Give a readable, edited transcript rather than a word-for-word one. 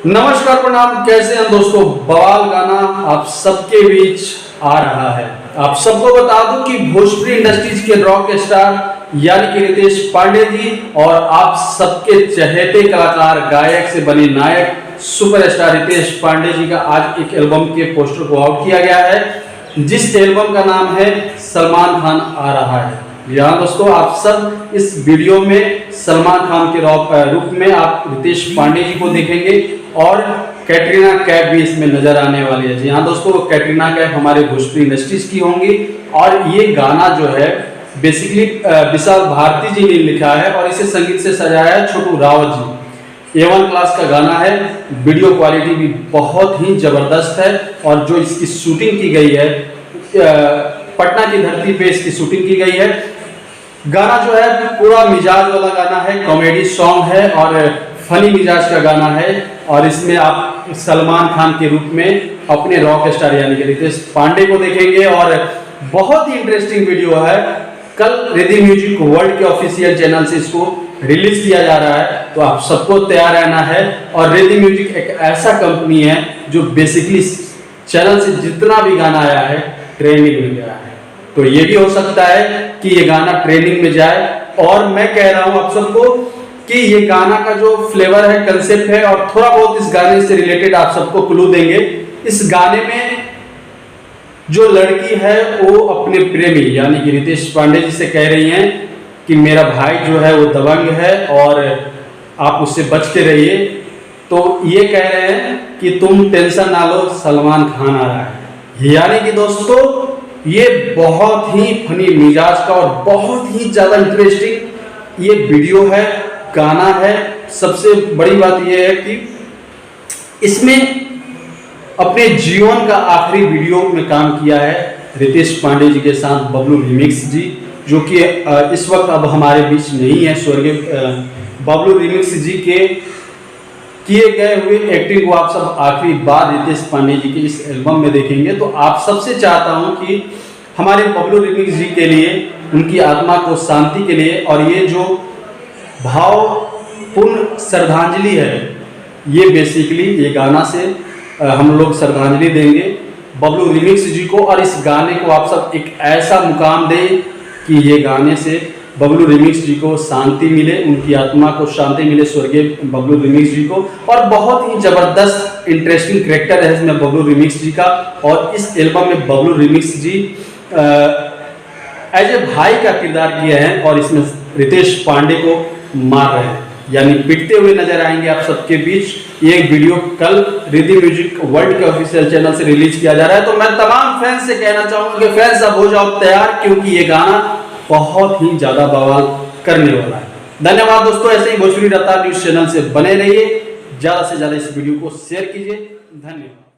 नमस्कार प्रणाम, कैसे हैं दोस्तों। बवाल गाना आप सबके बीच आ रहा है। आप सबको बता दूं कि भोजपुरी इंडस्ट्रीज के रॉक स्टार यानी कि रितेश पांडे जी और आप सबके चहेते कलाकार गायक से बने नायक सुपरस्टार रितेश पांडे जी का आज एक एल्बम के पोस्टर को आउट किया गया है, जिस एल्बम का नाम है सलमान खान आ रहा है। यहाँ दोस्तों आप सब इस वीडियो में सलमान खान के रूप में आप रितेश पांडे जी को देखेंगे और कैटरीना कैफ भी इसमें नजर आने वाली है। जी हाँ दोस्तों, वो कैटरीना कैफ हमारे भोजपुरी इंडस्ट्रीज की होंगी और ये गाना जो है बेसिकली विशाल भारती जी ने लिखा है और इसे संगीत से सजाया है छोटू रावत जी। A1 क्लास का गाना है, वीडियो क्वालिटी भी बहुत ही जबरदस्त है और जो इसकी शूटिंग की गई है पटना की धरती पे इसकी शूटिंग की गई है। गाना जो है पूरा मिजाज वाला गाना है, कॉमेडी सॉन्ग है और फनी मिजाज का गाना है और इसमें आप सलमान खान के रूप में अपने रॉक स्टार यानी कि रितेश पांडे को देखेंगे और बहुत ही इंटरेस्टिंग वीडियो है। कल रिधि म्यूजिक वर्ल्ड के ऑफिशियल चैनल से इसको रिलीज किया जा रहा है, तो आप सबको तैयार रहना है। और रिधि म्यूजिक एक ऐसा कंपनी है जो बेसिकली चैनल से जितना भी गाना आया है ट्रेंडिंग में गया है, तो ये भी हो सकता है कि ये गाना ट्रेंडिंग में जाए। और मैं कह रहा हूं आप सबको कि ये गाना का जो फ्लेवर है, कंसेप्ट है और थोड़ा बहुत इस गाने से रिलेटेड आप सबको क्लू देंगे। इस गाने में जो लड़की है वो अपने प्रेमी यानी कि रितेश पांडे जी से कह रही हैं कि मेरा भाई जो है वो दबंग है और आप उससे बच के रहिए। तो ये कह रहे हैं कि तुम टेंशन ना लो, सलमान खान आ रहा है। यानी कि दोस्तों ये बहुत ही फनी मिजाज का और बहुत ही ज्यादा इंटरेस्टिंग ये वीडियो है, गाना है। सबसे बड़ी बात यह है कि इसमें अपने जीवन का आखिरी वीडियो में काम किया है रितेश पांडे जी के साथ बबलू रिमिक्स जी, जो कि इस वक्त अब हमारे बीच नहीं है। स्वर्गीय बबलू रिमिक्स जी के किए गए हुए एक्टिंग को आप सब आखिरी बार रितेश पांडे जी के इस एल्बम में देखेंगे। तो आप सबसे चाहता हूं कि हमारे बबलू रिमिक्स जी के लिए, उनकी आत्मा को शांति के लिए और ये जो भावपूर्ण श्रद्धांजलि है, ये बेसिकली ये गाना से हम लोग श्रद्धांजलि देंगे बबलू रिमिक्स जी को। और इस गाने को आप सब एक ऐसा मुकाम दें कि ये गाने से बबलू रिमिक्स जी को शांति मिले, उनकी आत्मा को शांति मिले, स्वर्गीय बबलू रिमिक्स जी को। और बहुत ही जबरदस्त इंटरेस्टिंग कैरेक्टर है इसमें बबलू रिमिक्स जी का। और इस एल्बम में Bablu remix ji as a भाई का किरदार किए हैं और इसमें रितेश पांडे को मार रहे हैं यानी पिटते हुए नजर आएंगे आप सबके बीच। ये वीडियो कल रिधि म्यूजिक वर्ल्ड के ऑफिशियल चैनल से रिलीज किया जा रहा है। तो मैं तमाम फैंस से कहना चाहूंगा कि फैंस अब हो जाओ तैयार, क्योंकि ये गाना बहुत ही ज्यादा बवाल करने वाला है। धन्यवाद दोस्तों, ऐसे ही भोजपुरी रफ्तार न्यूज चैनल से बने रहिए, ज्यादा से ज्यादा इस वीडियो को शेयर कीजिए। धन्यवाद।